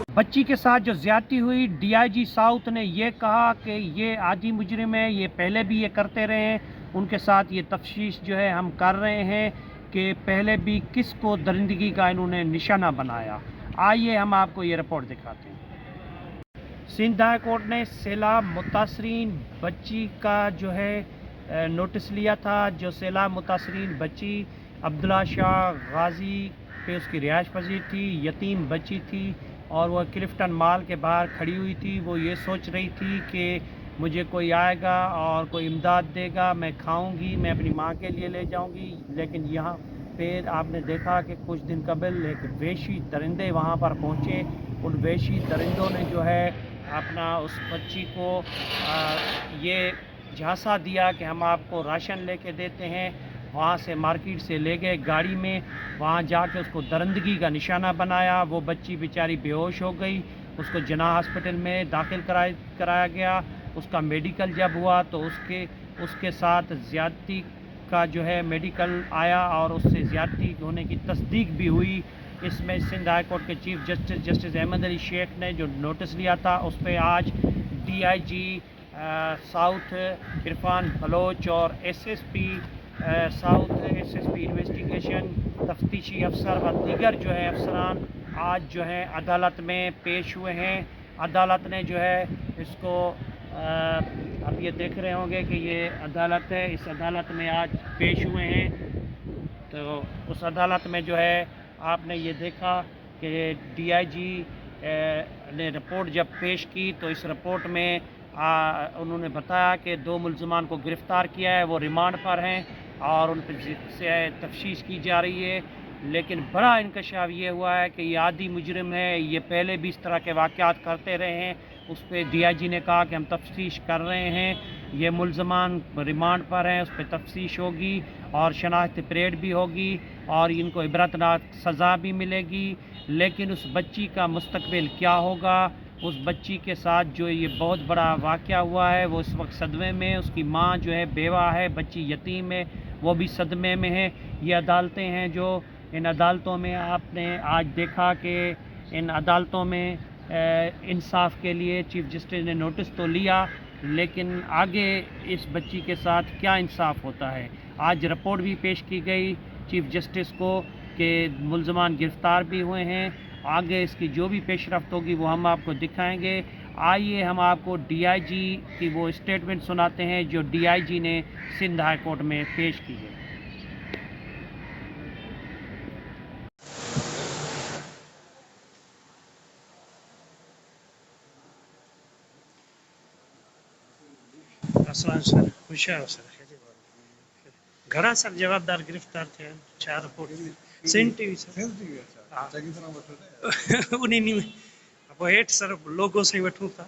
बच्ची के साथ जो ज्यादती हुई, डीआईजी साउथ ने ये कहा कि ये आदि मुजरिम है, ये पहले भी ये करते रहे हैं। उनके साथ ये तफ्तीश जो है हम कर रहे हैं कि पहले भी किसको दरिंदगी का इन्होंने निशाना बनाया। आइए हम आपको ये रिपोर्ट दिखाते हैं। सिंध हाई कोर्ट ने सैलाब मुतासरीन बच्ची का जो है नोटिस लिया था। जो सैलाब मुतासरीन बच्ची अब्दुल्ला शाह गाजी पे उसकी रिहाइश पजीर थी, यतीम बच्ची थी और वह क्लिफ्टन मॉल के बाहर खड़ी हुई थी। वो ये सोच रही थी कि मुझे कोई आएगा और कोई इमदाद देगा, मैं खाऊंगी, मैं अपनी माँ के लिए ले जाऊंगी। लेकिन यहाँ फिर आपने देखा कि कुछ दिन कबल एक वेशी दरिंदे वहाँ पर पहुँचे। उन वेशी दरिंदों ने जो है अपना उस बच्ची को ये झांसा दिया कि हम आपको राशन लेके देते हैं। वहाँ से मार्केट से ले गए गाड़ी में, वहाँ जाके उसको दरिंदगी का निशाना बनाया। वो बच्ची बेचारी बेहोश हो गई, उसको जनाह हॉस्पिटल में दाखिल कराया गया। उसका मेडिकल जब हुआ तो उसके साथ ज़्यादती का जो है मेडिकल आया और उससे ज़्यादती होने की तस्दीक भी हुई। इसमें सिंध हाई कोर्ट के चीफ जस्टिस अहमद अली शेख ने जो नोटिस लिया था उस पर आज डीआईजी साउथ इरफान बलोच और एसएसपी साउथ एसएसपी इन्वेस्टिगेशन तफ्तीशी अफसर व दीगर जो है अफसरान आज जो है अदालत में पेश हुए हैं। अदालत ने जो है इसको आप ये देख रहे होंगे कि ये अदालत है, इस अदालत में आज पेश हुए हैं। तो उस अदालत में जो है आपने ये देखा कि डीआईजी ने रिपोर्ट जब पेश की तो इस रिपोर्ट में उन्होंने बताया कि 2 मुल्ज़मान को गिरफ़्तार किया है, वो रिमांड पर हैं और उन पर से तफ्तीश की जा रही है। लेकिन बड़ा इंकशाफ ये हुआ है कि ये आदी मुजरिम है, ये पहले भी इस तरह के वाक़यात करते रहे हैं। उस पर डीआईजी ने कहा कि हम तफ्तीश कर रहे हैं, ये मुल्ज़मान रिमांड पर हैं, उस पर तफ्तीश होगी और शनाख्त परेड भी होगी और इनको इबरतनाक सज़ा भी मिलेगी। लेकिन उस बच्ची का मुस्तकबिल क्या होगा? उस बच्ची के साथ जो ये बहुत बड़ा वाक़या हुआ है, वो इस वक्त सदमे में, उसकी माँ जो है बेवा है, बच्ची यतीम है, वो भी सदमे में है। ये अदालतें हैं जो इन अदालतों में आपने आज देखा कि इन अदालतों में इंसाफ के लिए चीफ जस्टिस ने नोटिस तो लिया, लेकिन आगे इस बच्ची के साथ क्या इंसाफ होता है। आज रिपोर्ट भी पेश की गई चीफ जस्टिस को कि मुल्ज़मान गिरफ़्तार भी हुए हैं। आगे इसकी जो भी पेशरफ्त होगी वो हम आपको दिखाएंगे। आइए हम आपको डीआईजी की वो स्टेटमेंट सुनाते हैं जो डीआईजी ने सिंध हाई कोर्ट में पेश की है। अस्सलाम सर, होशियार सर, घड़ा सर जवाबदार गिरफ्तार थे, 4 रिपोर्ट सिंध टीवी सर, उन्हीं में अब हेठ सर लोगो से वठूं था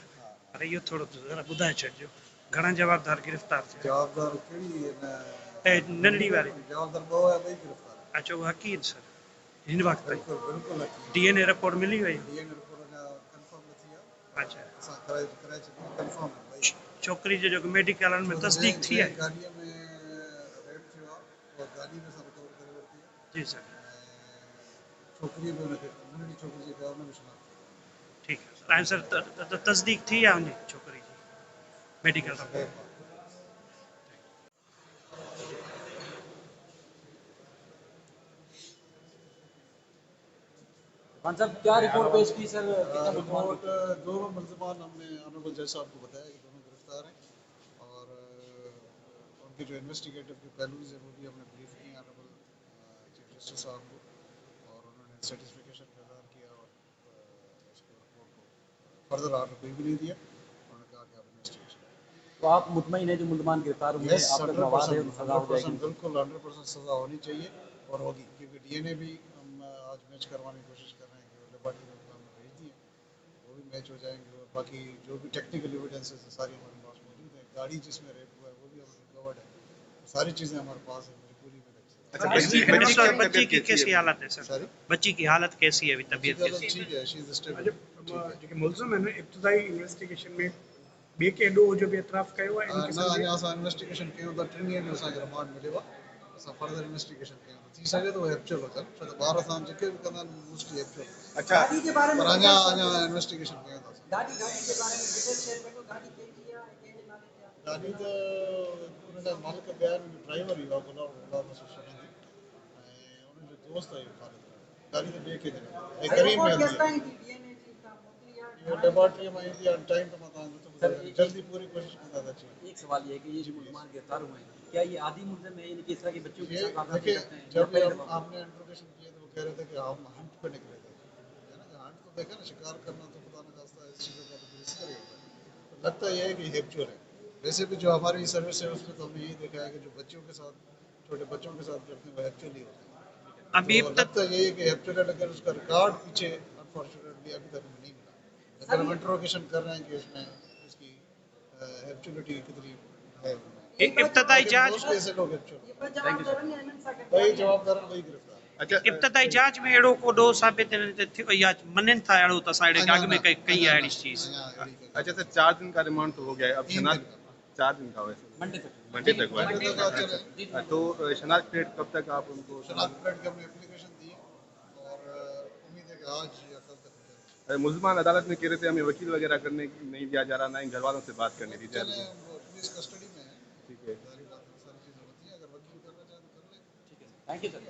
पर इहो थोड़ो जरा ॿुधाए छॾिजो घणा जवाबदार गिरफ्तार थे। जवाबदार कहिड़ी नंढड़ी वारी जवाबदार ॿ हुआ, ॿई गिरफ़्तार। अच्छा वो हकीर सर हिन वक्त बिल्कुल बिल्कुल हकीर। डीएनए रिपोर्ट मिली वई? डीएनए रिपोर्ट कंफर्म न थी आहे। अच्छा असां कराए छॾी कंफर्म आहे ॿई। छोकिरी जो जेको मेडिकल में तस्दीक थी आहे? गाॾीअ में रेप थियो आहे, उहा गाॾी में असां रिकवर करे वरिती आहे। जी सर, छोकिरीअ बि हुनखे नंढड़ी छोकिरी जेका हुन में शनाख्त ठीक है सर। ऐं सर तस्दीक थी आहे उन छोकिरी जी मेडिकल रिपोर्ट? खान साहब क्या रिपोर्ट पेश की सर? रिपोर्ट दोनों मुल्ज़मान हमने ऑनरेबल जज साहब को बताया कि दोनों गिरफ्तार हैं और उनके जो इन्वेस्टिगेटिव के पहलूज हैं वो भी हमने ब्रीफ किए ऑनरेबल चीफ जस्टिस साहब को और उन्होंने सेटिस्फिकेशन का इज़हार किया और इसको रिपोर्ट को फर्दर आर्डर कोई भी नहीं दिया। उन्होंने कहा कि आप इन्वेस्टिगेशन। तो आप मुतमईन है जो मुल्ज़मान गिरफ्तार हुए हैं, आप तक मवाद है, सज़ा हो जाएगी? बिल्कुल 100% सज़ा होनी चाहिए और होगी, क्योंकि डीएनए भी हम आज मैच करवाने की कोशिश कर रहे हैं कि वो लेबॉरेटरी में हमने भेज दिए, वो भी मैच हो जाएंगे और बाकी जो भी टेक्निकल एविडेंसेस है सारी हमारे पास मौजूद है। गाड़ी जिसमें रेप हुआ है वो भी हमें रिकवर्ड है, सारी चीज़ें हमारे पास है, मुझे पूरी में। बच्ची की कैसी हालत है सर? सारी बच्ची की हालत कैसी है अभी, तबीयत कैसी है? ठीक है, शी इज स्टेबल। जेके मुल्ज़िम आहिनि इब्तिदाई इन्वेस्टिगेशन में ॿिए के एॾो जो बि एतराफ़ कयो आहे न, अञा असां इन्वेस्टिगेशन कयूं था, 3 ॾींहंनि में असांखे रिमांड मिलियो आहे, असां फर्दर इन्वेस्टिगेशन कयूं था। తీసాగేది హెప్చర్ होता है 12 साल के कना मोस्टली हेप्चर अच्छा गाड़ी के बारे में पर आजा आजा इन्वेस्टिगेशन किया था गाड़ी के बारे में डिटेल शेयर करो गाड़ी के लिया के नाले क्या गाड़ी तो उनका मालिक बयान ड्राइवर ही वाला वाला सोचना थी उन्हें जो दोस्त है खालिद गाड़ी तो लेके दे एक करीम में किस टाइम की डीएनए जी का मोकलिया ये लेबोरेटरी में इंडिया टाइम तो मत सर, तो जल्दी पूरी कोशिश करता था चाहिए एक सवाल ये है कि ये जो मुसलमान गिरफ्तार हुए हैं क्या ये आदि मुल्ज़िम है इनकी इस तरह के बच्चों के ये साथ वारदातें देखिए करते हैं जब या पहले हम दफा? आपने इंट्रोगेशन किए तो वो कह रहे थे कि हम हंट पे निकले थे है ना हंट तो देखा ना शिकार करना तो खुदा न खास्ता इस चीज़ों का तो रिस्क ही होता है तो लगता ये है कि हेप्चर है वैसे भी जो हमारी सर्विस है उसमें तो हमने यही देखा है कि जो बच्चों के साथ छोटे बच्चों के साथ करते हैं वो हेप्चर ही होते हैं अभी तो लगता यही है कि हेप्चर है लेकिन उसका रिकॉर्ड पीछे अनफॉर्चुनेटली अभी तक नहीं मिला लेकिन हम इंट्रोगेशन कर रहे हैं कि उसमें उसकी हेप्चुलिटी कितनी है इब्तदाई जांच कैसे लोग हेप्चर थैंक यू सर वही जवाबदार वही गिरफ्तार अच्छा इब्तदाई जांच में अहिड़ो को ॾोह साबित या मञनि था अहिड़ो त असां अहिड़े अॻु में कई आहे अहिड़ी चीज़ अच्छा सर 4 दिन का रिमांड तो हो गया है अब 3 शनाख्त दिन का 4 दिन का वैसे मंडे तक मंडे तक हुआ मंडे तक आ चले है तो शनाख्त पीरियड कब तक आप उनको शनाख्त कार्ड की हमने एप्लीकेशन दी है और उम्मीद है कि आज या कल तक हो जाएगा मुल्ज़मान अदालत में कह रहे थे हमें वकील वगैरह करने नहीं दिया जा रहा ना ही घर वालों से बात करने दी जा चले रही है वो पुलिस कस्टडी में है ठीक है सारी बातें सारी चीज़ें होती हैं अगर वकील करना चाहे तो कर ले थैंक यू सर